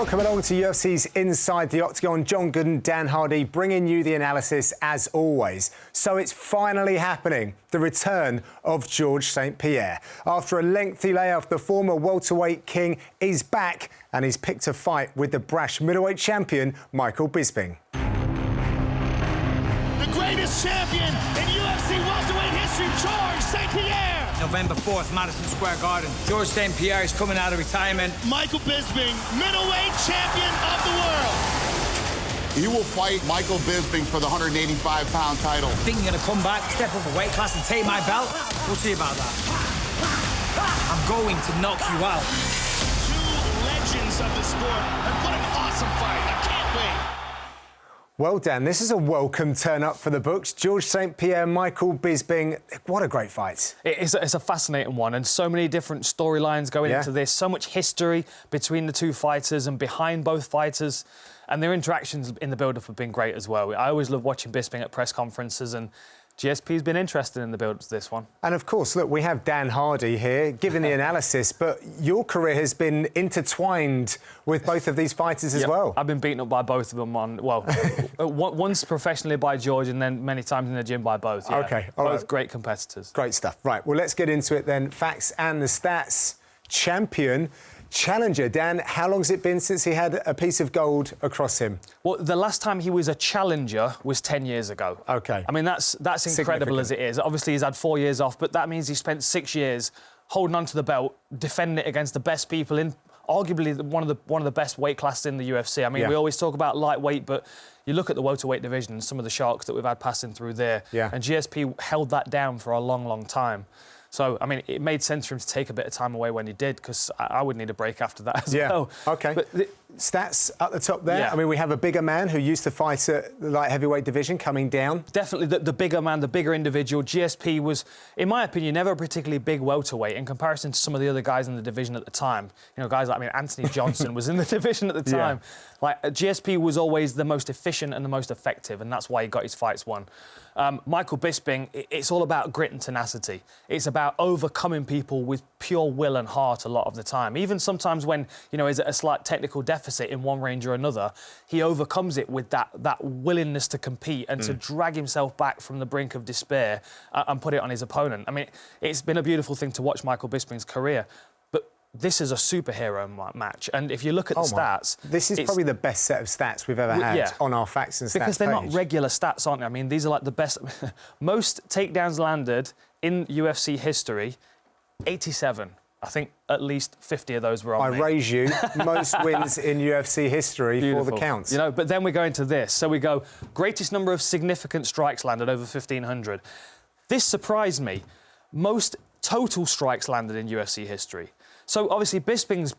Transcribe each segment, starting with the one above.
Welcome along to UFC's Inside the Octagon. John Gooden, Dan Hardy, bringing you the analysis as always. So it's finally happening, the return of Georges St-Pierre. After a lengthy layoff, the former welterweight king is back and he's picked a fight with the brash middleweight champion, Michael Bisping. The greatest champion in UFC welterweight history, Georges St-Pierre. November 4th, Madison Square Garden. Georges St-Pierre is coming out of retirement. Michael Bisping, middleweight champion of the world. He will fight Michael Bisping for the 185-pound title. Think you're gonna come back, step up a weight class and take my belt? We'll see about that. I'm going to knock you out. Two legends of the sport, and what an awesome fight. I can't wait. Well, Dan, this is a welcome turn-up for the books. Georges St-Pierre, Michael Bisping, what a great fight. It's a fascinating one, and so many different storylines going into this, so much history between the two fighters and behind both fighters, and their interactions in the build-up have been great as well. I always love watching Bisping at press conferences, and GSP's been interested in the build-up to this one. And of course, look, we have Dan Hardy here giving the analysis, but your career has been intertwined with both of these fighters as well. I've been beaten up by both of them once professionally by George and then many times in the gym by both. Yeah. OK, both great competitors. Great stuff. Right, well, let's get into it then. Facts and the stats. Champion. Challenger, Dan, how long has it been since he had a piece of gold across him? Well, the last time he was a challenger was 10 years ago. OK. I mean, that's incredible as it is. Obviously, he's had 4 years off, but that means he spent 6 years holding on to the belt, defending it against the best people in arguably one of the best weight classes in the UFC. I mean, we always talk about lightweight, but you look at the welterweight division and some of the sharks that we've had passing through there, and GSP held that down for a long, long time. So, I mean, it made sense for him to take a bit of time away when he did, because I would need a break after that as well. OK. But stats at the top there. Yeah. I mean, we have a bigger man who used to fight at the light heavyweight division coming down. Definitely the bigger man, the bigger individual. GSP was, in my opinion, never a particularly big welterweight in comparison to some of the other guys in the division at the time. You know, guys like, Anthony Johnson was in the division at the time. Like, GSP was always the most efficient and the most effective, and that's why he got his fights won. Michael Bisping, it's all about grit and tenacity. It's about overcoming people with pure will and heart a lot of the time. Even sometimes when, you know, he's at a slight technical deficit in one range or another, he overcomes it with that willingness to compete and to drag himself back from the brink of despair and put it on his opponent. I mean, it's been a beautiful thing to watch Michael Bisping's career. This is a superhero match, and if you look at the stats... This is probably the best set of stats we've ever had on our facts and stats because they're page. not regular stats, aren't they? I mean, these are like the best... Most takedowns landed in UFC history, 87. I think at least 50 of those were on me. I raise you. Most wins in UFC history for the counts. You know, but then we go into this. So we go, greatest number of significant strikes landed, over 1,500. This surprised me. Most total strikes landed in UFC history. So, obviously, Bisping's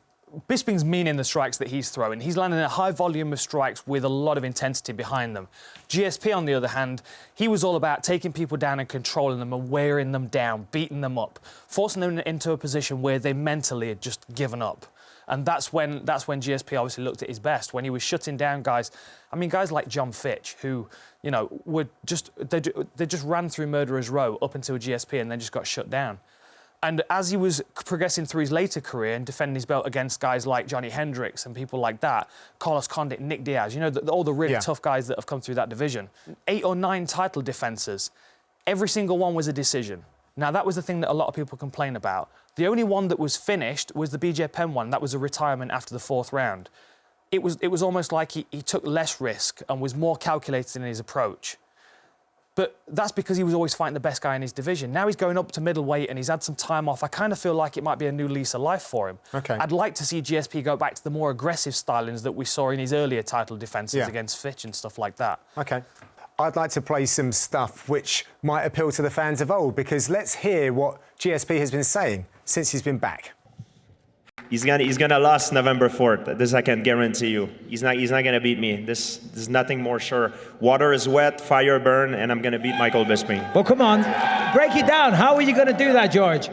meaning the strikes that he's throwing. He's landing a high volume of strikes with a lot of intensity behind them. GSP, on the other hand, he was all about taking people down and controlling them and wearing them down, beating them up, forcing them into a position where they mentally had just given up. And that's when GSP obviously looked at his best, when he was shutting down guys. I mean, guys like John Fitch, who, you know, they just ran through Murderer's Row up until GSP and then just got shut down. And as he was progressing through his later career and defending his belt against guys like Johnny Hendricks and people like that, Carlos Condit, Nick Diaz, you know, all the really tough guys that have come through that division, 8 or 9 title defences, every single one was a decision. Now, that was the thing that a lot of people complain about. The only one that was finished was the BJ Penn one. That was a retirement after the 4th round. It was almost like he took less risk and was more calculated in his approach. But that's because he was always fighting the best guy in his division. Now he's going up to middleweight and he's had some time off. I kind of feel like it might be a new lease of life for him. OK. I'd like to see GSP go back to the more aggressive stylings that we saw in his earlier title defences against Fitch and stuff like that. OK. I'd like to play some stuff which might appeal to the fans of old, because let's hear what GSP has been saying since he's been back. He's gonna lose November 4th. This I can guarantee you. He's not gonna beat me. This is nothing more sure. Water is wet, fire burn, and I'm gonna beat Michael Bisping. Well, come on, break it down. How are you gonna do that, George?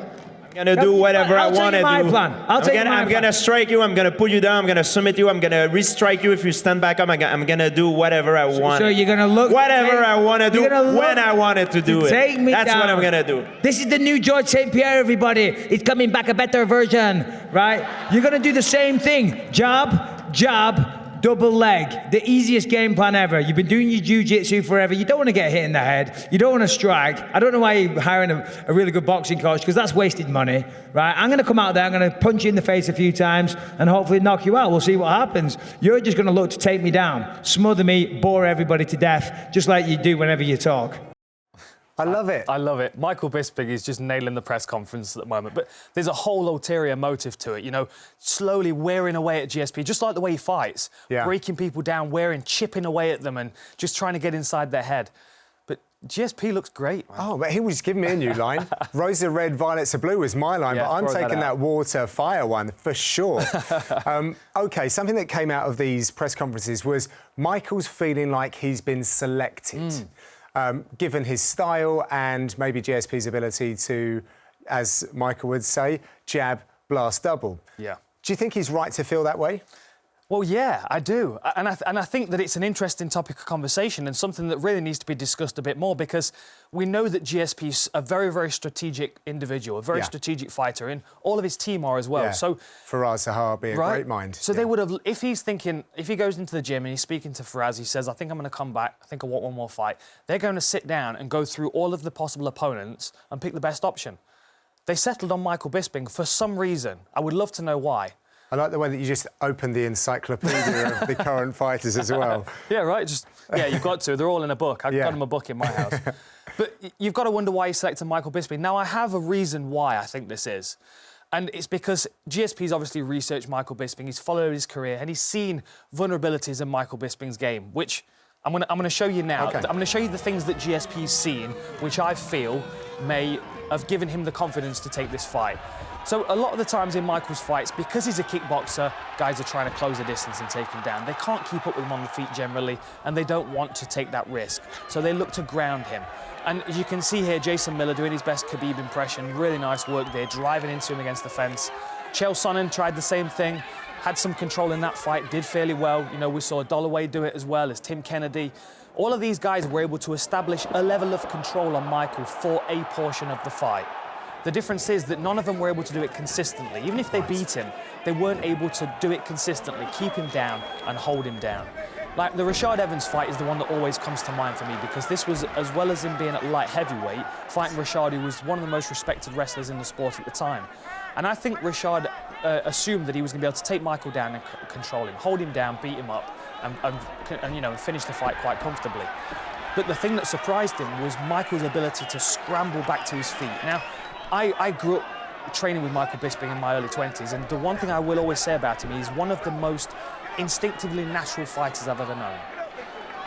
I'm gonna do whatever I want to do. I'm gonna strike you. I'm gonna put you down. I'm gonna submit you. I'm gonna restrike you if you stand back up. I'm gonna do whatever I want. So you're gonna look whatever I want to do when I wanted to do it. Take me That's down. what I'm gonna do. This is the new Georges St-Pierre, everybody. It's coming back, a better version, right? You're gonna do the same thing. Jab, jab, double leg. The easiest game plan ever. You've been doing your jiu-jitsu forever. You don't want to get hit in the head. You don't want to strike. I don't know why you're hiring a really good boxing coach, because that's wasted money, right? I'm going to come out there, I'm going to punch you in the face a few times and hopefully knock you out. We'll see what happens. You're just going to look to take me down, smother me, bore everybody to death, just like you do whenever you talk. I love it. I love it. Michael Bisping is just nailing the press conference at the moment. But there's a whole ulterior motive to it, you know, slowly wearing away at GSP, just like the way he fights, breaking people down, chipping away at them and just trying to get inside their head. But GSP looks great, man. Oh, but he was giving me a new line. Rose are red, violets are blue was my line, but I'm taking that water, fire one for sure. OK, something that came out of these press conferences was Michael's feeling like he's been selected. Given his style and maybe GSP's ability to, as Michael would say, jab, blast, double. Yeah. Do you think he's right to feel that way? Well, yeah, I do. And I think that it's an interesting topic of conversation and something that really needs to be discussed a bit more, because we know that GSP's a very, very strategic individual, a very strategic fighter, and all of his team are as well. Yeah. So Faraz Zahar be a great mind. So they would have, if he's thinking, if he goes into the gym and he's speaking to Faraz, he says, I think I'm going to come back, I think I want one more fight. They're going to sit down and go through all of the possible opponents and pick the best option. They settled on Michael Bisping for some reason. I would love to know why. I like the way that you just opened the encyclopedia of the current fighters as well. Yeah, right. You've got to. They're all in a book. I've got them a book in my house. But you've got to wonder why he selected Michael Bisping. Now, I have a reason why I think this is. And it's because GSP's obviously researched Michael Bisping. He's followed his career and he's seen vulnerabilities in Michael Bisping's game, which I'm going to show you now. Okay. I'm going to show you the things that GSP's seen, which I feel may have given him the confidence to take this fight. So a lot of the times in Michael's fights, because he's a kickboxer, guys are trying to close the distance and take him down. They can't keep up with him on the feet generally, and they don't want to take that risk. So they look to ground him. And as you can see here, Jason Miller doing his best Khabib impression. Really nice work there, driving into him against the fence. Chael Sonnen tried the same thing, had some control in that fight, did fairly well. You know, we saw Dollaway do it as well as Tim Kennedy. All of these guys were able to establish a level of control on Michael for a portion of the fight. The difference is that none of them were able to do it consistently. Even if they beat him, they weren't able to do it consistently, keep him down and hold him down. Like, the Rashad Evans fight is the one that always comes to mind for me, because this was, as well as him being at light heavyweight, fighting Rashad, who was one of the most respected wrestlers in the sport at the time. And I think Rashad assumed that he was going to be able to take Michael down and control him, hold him down, beat him up, and you know, finish the fight quite comfortably. But the thing that surprised him was Michael's ability to scramble back to his feet. Now, I grew up training with Michael Bisping in my early 20s, and the one thing I will always say about him, he's one of the most instinctively natural fighters I've ever known.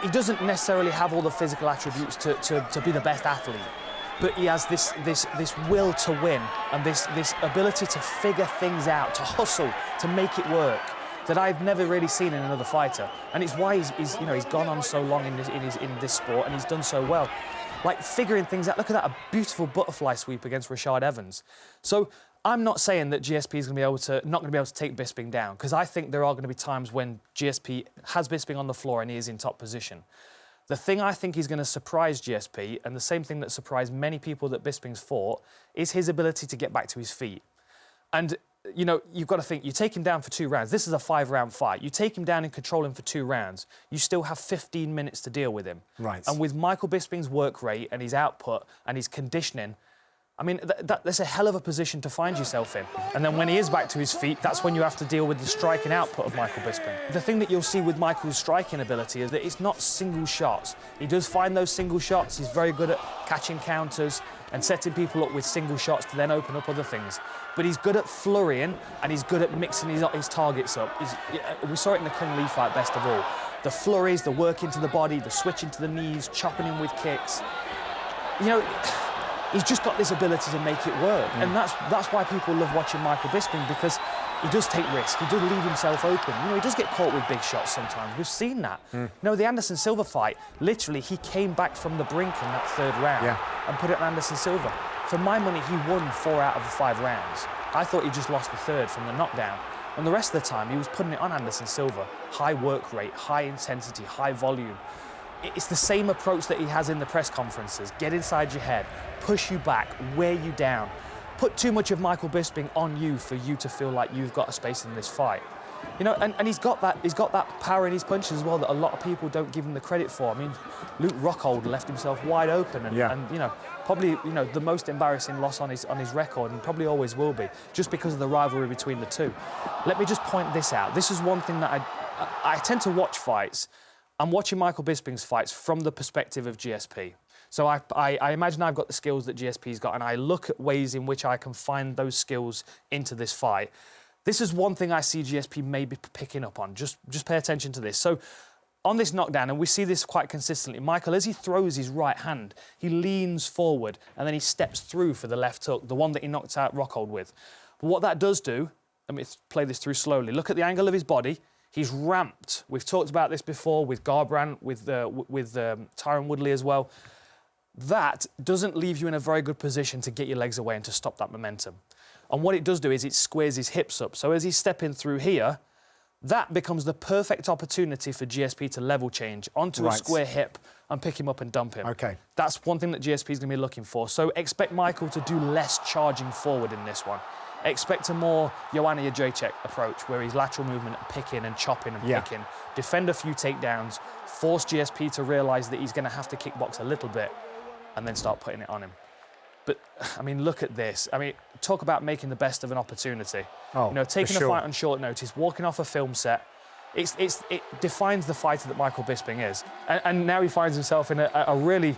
He doesn't necessarily have all the physical attributes to be the best athlete, but he has this will to win and this ability to figure things out, to hustle, to make it work, that I've never really seen in another fighter. And it's why he's gone on so long in this sport, and he's done so well. Like, figuring things out. Look at that, a beautiful butterfly sweep against Rashad Evans. So I'm not saying that GSP is not going to be able to take Bisping down, because I think there are going to be times when GSP has Bisping on the floor and he is in top position. The thing I think is going to surprise GSP, and the same thing that surprised many people that Bisping's fought, is his ability to get back to his feet. And, you know, you've got to think, you take him down for 2 rounds. This is a 5-round fight. You take him down and control him for 2 rounds, you still have 15 minutes to deal with him. Right. And with Michael Bisping's work rate and his output and his conditioning, I mean, that's a hell of a position to find yourself in. And then when he is back to his feet, that's when you have to deal with the striking output of Michael Bisping. The thing that you'll see with Michael's striking ability is that it's not single shots. He does find those single shots. He's very good at catching counters and setting people up with single shots to then open up other things. But he's good at flurrying, and he's good at mixing his targets up. We saw it in the Kung Lee fight best of all. The flurries, the work into the body, the switch into the knees, chopping him with kicks. You know, he's just got this ability to make it work. And that's why people love watching Michael Bisping, because he does take risks, he does leave himself open. You know, he does get caught with big shots sometimes. We've seen that. You know, the Anderson Silva fight, literally, he came back from the brink in that 3rd round and put it on Anderson Silva. For my money, he won 4 out of the 5 rounds. I thought he just lost the 3rd from the knockdown. And the rest of the time, he was putting it on Anderson Silva. High work rate, high intensity, high volume. It's the same approach that he has in the press conferences. Get inside your head, push you back, wear you down. Put too much of Michael Bisping on you for you to feel like you've got a space in this fight. You know, and he's got that power in his punches as well that a lot of people don't give him the credit for. I mean, Luke Rockhold left himself wide open, and you know, probably the most embarrassing loss on his record, and probably always will be, just because of the rivalry between the two. Let me just point this out. This is one thing that I tend to watch fights. I'm watching Michael Bisping's fights from the perspective of GSP. So I imagine I've got the skills that GSP's got, and I look at ways in which I can find those skills into this fight. This is one thing I see GSP maybe picking up on. Just pay attention to this. So on this knockdown, and we see this quite consistently, Michael, as he throws his right hand, he leans forward and then he steps through for the left hook, the one that he knocked out Rockhold with. But what that does do, let me play this through slowly. Look at the angle of his body. He's ramped. We've talked about this before with Garbrandt, with Tyron Woodley as well. That doesn't leave you in a very good position to get your legs away and to stop that momentum. And what it does do is it squares his hips up. So as he's stepping through here, that becomes the perfect opportunity for GSP to level change onto a square hip and pick him up and dump him. OK. That's one thing that GSP is going to be looking for. So expect Michael to do less charging forward in this one. Expect a more Joanna Jędrzejczyk approach, where he's lateral movement, picking and chopping and picking. Defend a few takedowns, force GSP to realise that he's going to have to kickbox a little bit, and then start putting it on him. But, I mean, look at this. I mean, talk about making the best of an opportunity. Oh, you know, taking a fight on short notice, walking off a film set. It defines the fighter that Michael Bisping is. And now he finds himself in a really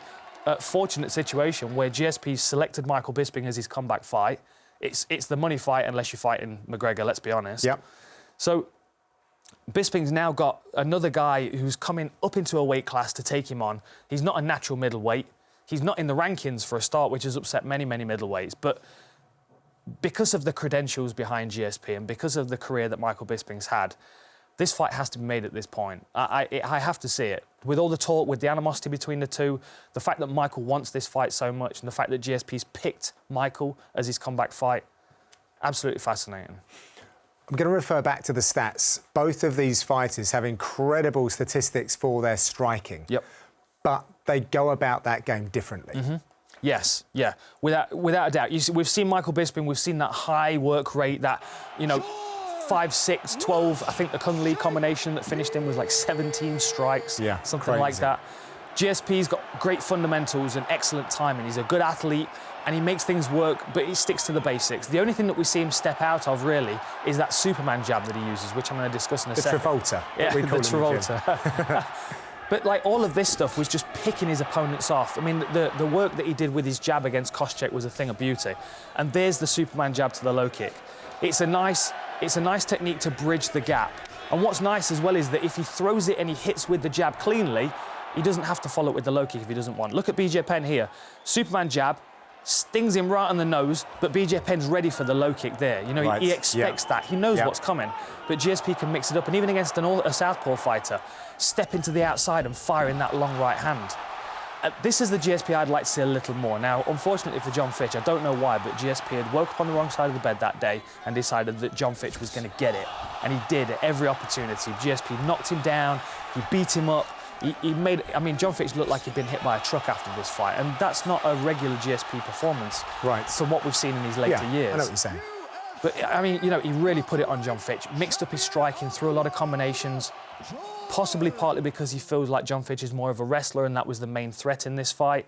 fortunate situation where GSP's selected Michael Bisping as his comeback fight. It's the money fight unless you're fighting McGregor, let's be honest. Yep. So Bisping's now got another guy who's coming up into a weight class to take him on. He's not a natural middleweight. He's not in the rankings for a start, which has upset many, many middleweights. But because of the credentials behind GSP and because of the career that Michael Bisping's had, this fight has to be made at this point. I have to see it. With all the talk, with the animosity between the two, the fact that Michael wants this fight so much, and the fact that GSP's picked Michael as his comeback fight, absolutely fascinating. I'm going to refer back to the stats. Both of these fighters have incredible statistics for their striking. Yep. But they go about that game differently. Mm-hmm. Yes, yeah, without a doubt. We've seen Michael Bisping, we've seen that high work rate, that, 5, 6, 12, I think the Kung Lee combination that finished him was like 17 strikes, something like that. GSP's got great fundamentals and excellent timing. He's a good athlete and he makes things work, but he sticks to the basics. The only thing that we see him step out of, really, is that Superman jab that he uses, which I'm going to discuss in a second. The Travolta. Yeah, we call the Travolta. But, all of this stuff was just picking his opponents off. I mean, the work that he did with his jab against Koscheck was a thing of beauty. And there's the Superman jab to the low kick. It's a nice technique to bridge the gap. And what's nice as well is that if he throws it and he hits with the jab cleanly, he doesn't have to follow it with the low kick if he doesn't want. Look at BJ Penn here. Superman jab, stings him right on the nose, but BJ Penn's ready for the low kick there. He expects that. He knows what's coming. But GSP can mix it up, and even against a southpaw fighter, step into the outside and fire in that long right hand. This is the GSP I'd like to see a little more. Now, unfortunately for John Fitch, I don't know why, but GSP had woke up on the wrong side of the bed that day and decided that John Fitch was going to get it. And he did at every opportunity. GSP knocked him down, he beat him up. John Fitch looked like he'd been hit by a truck after this fight, and that's not a regular GSP performance from what we've seen in his later years. I know what you're saying. But, he really put it on John Fitch, mixed up his striking, threw a lot of combinations, possibly partly because he feels like John Fitch is more of a wrestler and that was the main threat in this fight.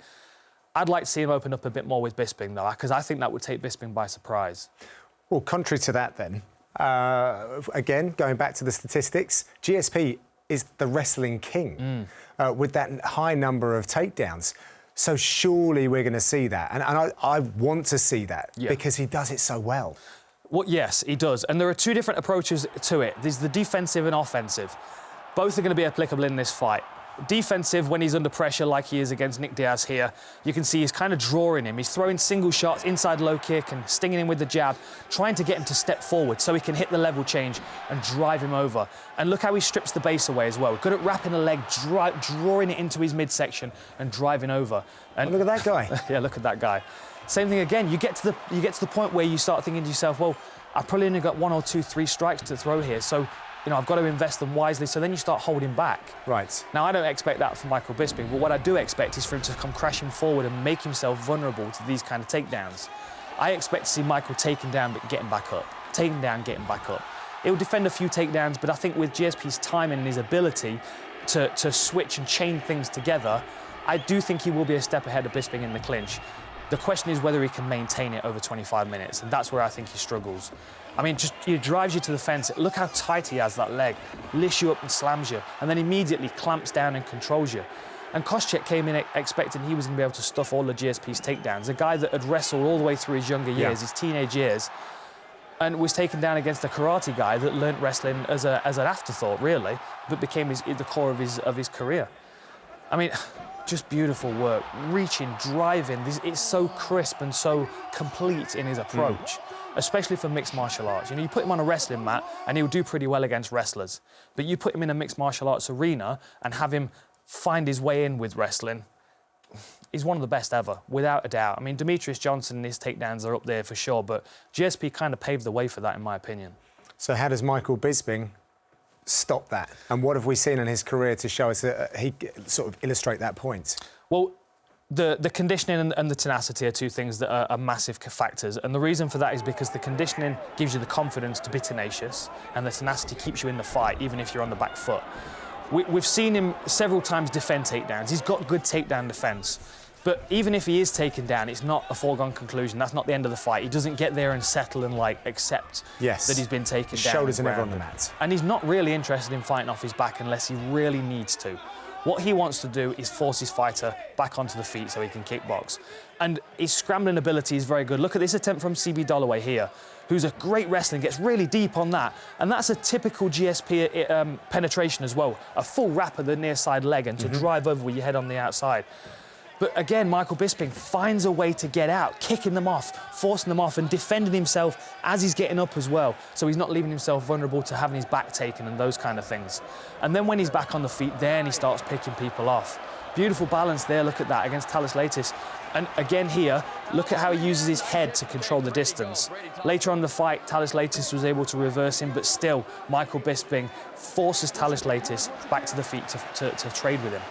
I'd like to see him open up a bit more with Bisping, though, because I think that would take Bisping by surprise. Well, contrary to that, then, again, going back to the statistics, GSP is the wrestling king with that high number of takedowns. So surely we're going to see that. And I want to see that because he does it so well. Well, yes, he does. And there are two different approaches to it. There's the defensive and offensive. Both are going to be applicable in this fight. Defensive, when he's under pressure like he is against Nick Diaz here, you can see he's kind of drawing him. He's throwing single shots, inside low kick and stinging him with the jab, trying to get him to step forward so he can hit the level change and drive him over. And look how he strips the base away as well. Good at wrapping a leg, drawing it into his midsection and driving over. And look at that guy. Yeah, look at that guy. Same thing again. You get to the point where you start thinking to yourself, well, I've probably only got 1 or 2, 3 strikes to throw here, so I've got to invest them wisely. So then you start holding back. Right. Now, I don't expect that from Michael Bisping, but what I do expect is for him to come crashing forward and make himself vulnerable to these kind of takedowns. I expect to see Michael taken down but getting back up, taken down, getting back up. He'll defend a few takedowns, but I think with GSP's timing and his ability to switch and chain things together, I do think he will be a step ahead of Bisping in the clinch. The question is whether he can maintain it over 25 minutes, and that's where I think he struggles. I mean, just he drives you to the fence. Look how tight he has that leg, lifts you up and slams you, and then immediately clamps down and controls you. And Koscheck came in expecting he was going to be able to stuff all of GSP's takedowns. A guy that had wrestled all the way through his younger years, his teenage years, and was taken down against a karate guy that learnt wrestling as an afterthought, really, but became the core of his career. I mean, just beautiful work, reaching, driving. It's so crisp and so complete in his approach, especially for mixed martial arts. You know, you put him on a wrestling mat and he'll do pretty well against wrestlers, but you put him in a mixed martial arts arena and have him find his way in with wrestling, he's one of the best ever, without a doubt. I mean, Demetrius Johnson and his takedowns are up there for sure, but GSP kind of paved the way for that, in my opinion. So how does Michael Bisping stop that? And what have we seen in his career to show us that he sort of illustrate that point? Well, the conditioning and the tenacity are two things that are massive factors. And the reason for that is because the conditioning gives you the confidence to be tenacious, and the tenacity keeps you in the fight, even if you're on the back foot. We've seen him several times defend takedowns. He's got good takedown defence. But even if he is taken down, it's not a foregone conclusion. That's not the end of the fight. He doesn't get there and settle and, like, accept that he's been taken down. Shoulders are never on the mat. And he's not really interested in fighting off his back unless he really needs to. What he wants to do is force his fighter back onto the feet so he can kickbox. And his scrambling ability is very good. Look at this attempt from CB Dollaway here, who's a great wrestler, gets really deep on that. And that's a typical GSP penetration as well. A full wrap of the near side leg and to drive over with your head on the outside. But again, Michael Bisping finds a way to get out, kicking them off, forcing them off and defending himself as he's getting up as well. So he's not leaving himself vulnerable to having his back taken and those kind of things. And then when he's back on the feet, then he starts picking people off. Beautiful balance there, look at that, against Thales Leitis. And again here, look at how he uses his head to control the distance. Later on in the fight, Thales Leitis was able to reverse him, but still, Michael Bisping forces Thales Leitis back to the feet to trade with him.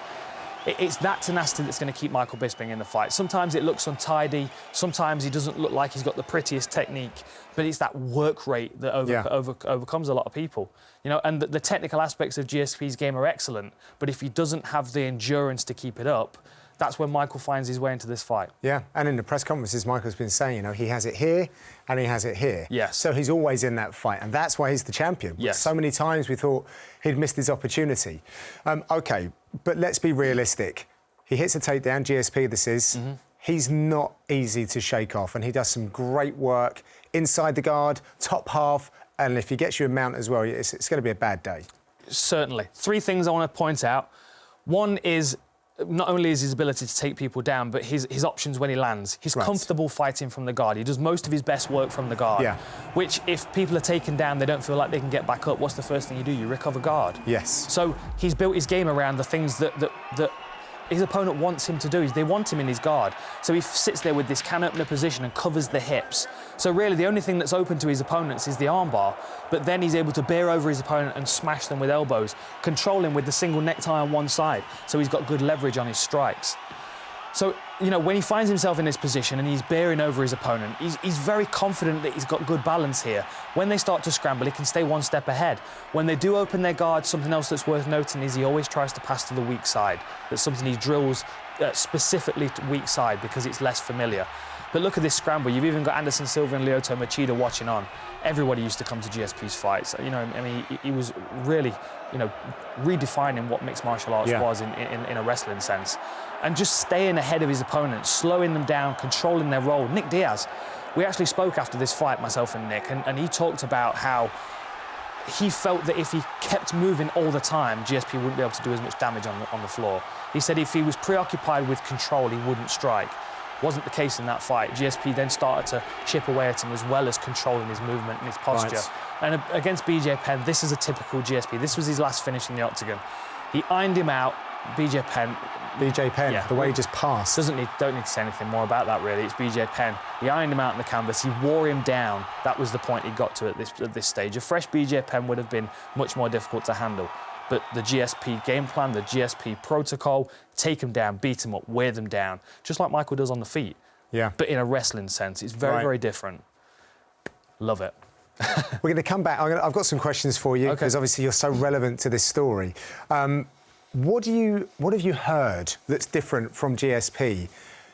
It's that tenacity that's going to keep Michael Bisping in the fight. Sometimes it looks untidy, sometimes he doesn't look like he's got the prettiest technique, but it's that work rate that overcomes a lot of people. You know, and the technical aspects of GSP's game are excellent, but if he doesn't have the endurance to keep it up, that's when Michael finds his way into this fight. Yeah, and in the press conferences, Michael's been saying, you know, he has it here and he has it here. Yes. So he's always in that fight, and that's why he's the champion. Yes. So many times we thought he'd missed his opportunity. OK, but let's be realistic. He hits a takedown, GSP this is. He's not easy to shake off, and he does some great work inside the guard, top half, and if he gets you a mount as well, it's going to be a bad day. Certainly. Three things I want to point out. One is not only is his ability to take people down, but his options when he lands. He's comfortable fighting from the guard. He does most of his best work from the guard. Yeah. Which, if people are taken down, they don't feel like they can get back up. What's the first thing you do? You recover guard. Yes. So he's built his game around the things that his opponent wants him to do. They want him in his guard. So he sits there with this can opener position and covers the hips. So really the only thing that's open to his opponents is the armbar, but then he's able to bear over his opponent and smash them with elbows, control him with the single necktie on one side, so he's got good leverage on his strikes. So, you know, when he finds himself in this position and he's bearing over his opponent, he's very confident that he's got good balance here. When they start to scramble, he can stay one step ahead. When they do open their guard, something else that's worth noting is he always tries to pass to the weak side. That's something he drills specifically to weak side because it's less familiar. But look at this scramble. You've even got Anderson Silva and Lyoto Machida watching on. Everybody used to come to GSP's fights. You know, I mean, he was really, you know, redefining what mixed martial arts was in a wrestling sense. And just staying ahead of his opponents, slowing them down, controlling their role. Nick Diaz, we actually spoke after this fight, myself and Nick, and he talked about how he felt that if he kept moving all the time, GSP wouldn't be able to do as much damage on the floor. He said if he was preoccupied with control, he wouldn't strike. Wasn't the case in that fight. GSP then started to chip away at him as well as controlling his movement and his posture. Right. And against BJ Penn, this is a typical GSP. This was his last finish in the octagon. He ironed him out. BJ Penn, the way he just passed. Don't need to say anything more about that, really. It's BJ Penn. He ironed him out on the canvas. He wore him down. That was the point he got to at this stage. A fresh BJ Penn would have been much more difficult to handle. But the GSP game plan, the GSP protocol, take him down, beat him up, wear them down, just like Michael does on the feet. Yeah. But in a wrestling sense, it's very, very different. Love it. We're going to come back. I've got some questions for you because obviously you're so relevant to this story. What have you heard that's different from GSP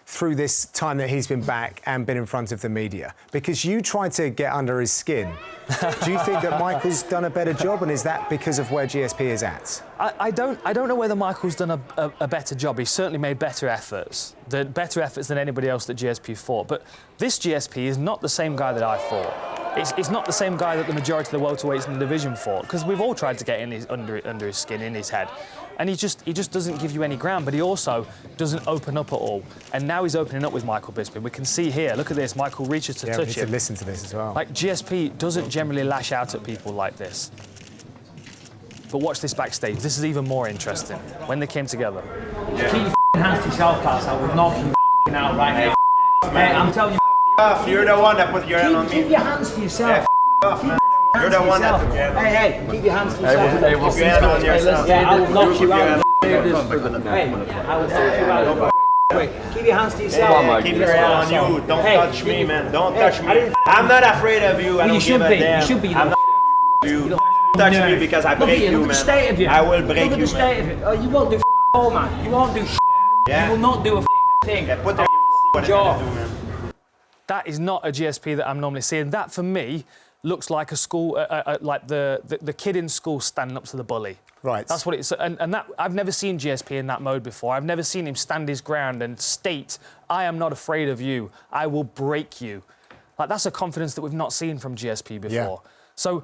through this time that he's been back and been in front of the media? Because you tried to get under his skin. Do you think that Michael's done a better job, and is that because of where GSP is at? I don't know whether Michael's done a better job. He's certainly made better efforts than anybody else that GSP fought. But this GSP is not the same guy that I fought. It's not the same guy that the majority of the welterweights in the division fought, because we've all tried to get under his skin, in his head. And he just doesn't give you any ground, but he also doesn't open up at all. And now he's opening up with Michael Bisping. We can see here, look at this, Michael reaches to touch him. We need to listen to this as well. Like, GSP doesn't generally lash out at people like this. But watch this backstage. This is even more interesting. When they came together. Keep your hands to yourself, Cass. I will knock you out right now. Hey, I'm telling you. You're the one that put your hand on me. Keep your hands to yourself. You're the one that took your hand on me. Hey, keep your hands to yourself. Keep your hand on yourself. Yeah, I will knock you out. Hey, I will knock you out. Keep your hands to yourself. Keep your hand on you. Don't touch me, man. Don't touch me. I'm not afraid of you. I don't give a damn. You should be. I'm not you. Don't touch me because I break you, man. I will break you, man. You won't do all, man. You won't do Yeah. You will not do a thing. Yeah, put the jaw. That is not a GSP that I'm normally seeing. That, for me, looks like a school, like the kid in school standing up to the bully. Right. That's what it's. And that, I've never seen GSP in that mode before. I've never seen him stand his ground and state, I am not afraid of you. I will break you. Like, that's a confidence that we've not seen from GSP before. Yeah. So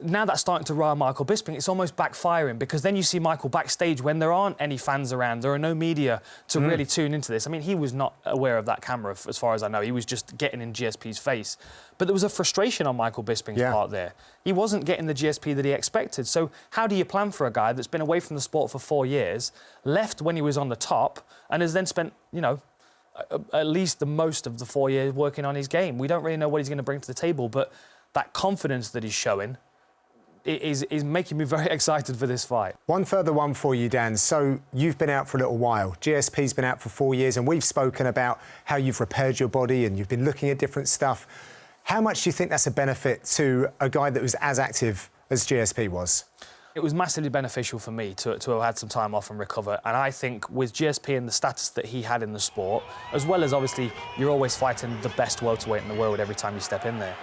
now that's starting to rile Michael Bisping. It's almost backfiring, because then you see Michael backstage when there aren't any fans around. There are no media to really tune into this. I mean, he was not aware of that camera, as far as I know. He was just getting in GSP's face. But there was a frustration on Michael Bisping's part there. He wasn't getting the GSP that he expected. So how do you plan for a guy that's been away from the sport for 4 years, left when he was on the top, and has then spent, you know, at least the most of the 4 years working on his game? We don't really know what he's going to bring to the table, but that confidence that he's showing is making me very excited for this fight. One further one for you, Dan. So you've been out for a little while. GSP's been out for 4 years, and we've spoken about how you've repaired your body and you've been looking at different stuff. How much do you think that's a benefit to a guy that was as active as GSP was? It was massively beneficial for me to have had some time off and recover. And I think with GSP and the status that he had in the sport, as well as obviously you're always fighting the best welterweight in the world every time you step in there,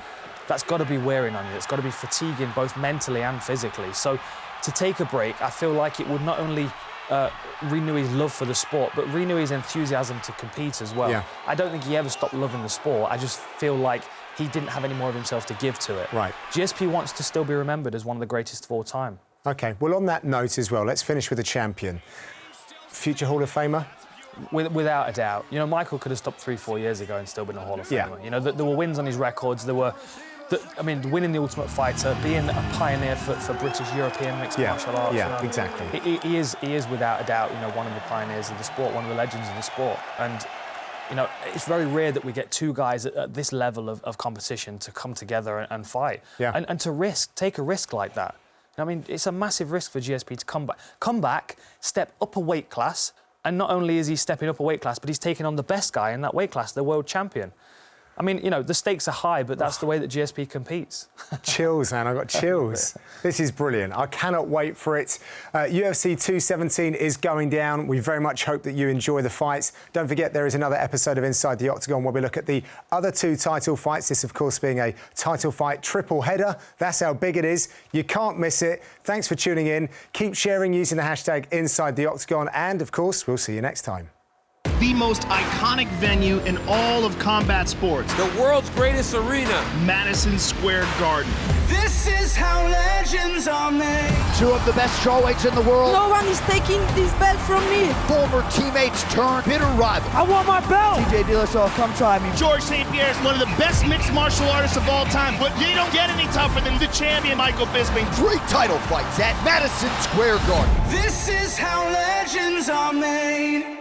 that's got to be wearing on you. It's got to be fatiguing both mentally and physically. So to take a break, I feel like it would not only renew his love for the sport, but renew his enthusiasm to compete as well. Yeah. I don't think he ever stopped loving the sport. I just feel like he didn't have any more of himself to give to it. Right. GSP wants to still be remembered as one of the greatest of all time. OK, well, on that note as well, let's finish with a champion. Future Hall of Famer? Without a doubt. You know, Michael could have stopped 3-4 years ago and still been a Hall of Famer. You know, there were wins on his records. There were... I mean, winning the Ultimate Fighter, being a pioneer for British European mixed martial arts. Yeah, you know, exactly. He is without a doubt, you know, one of the pioneers of the sport, one of the legends of the sport. And, you know, it's very rare that we get two guys at this level of competition to come together and fight. Yeah. And to take a risk like that. I mean, it's a massive risk for GSP to come back, step up a weight class, and not only is he stepping up a weight class, but he's taking on the best guy in that weight class, the world champion. I mean, you know, the stakes are high, but that's the way that GSP competes. Chills, man. I got chills. This is brilliant. I cannot wait for it. UFC 217 is going down. We very much hope that you enjoy the fights. Don't forget, there is another episode of Inside the Octagon where we look at the other two title fights. This, of course, being a title fight triple header. That's how big it is. You can't miss it. Thanks for tuning in. Keep sharing using the hashtag Inside the Octagon. And, of course, we'll see you next time. The most iconic venue in all of combat sports. The world's greatest arena. Madison Square Garden. This is how legends are made. Two of the best strawweights in the world. No one is taking this belt from me. Former teammates turned bitter rival. I want my belt. TJ Dillashaw, come try me. Georges St-Pierre is one of the best mixed martial artists of all time, but they don't get any tougher than the champion, Michael Bisping. 3 title fights at Madison Square Garden. This is how legends are made.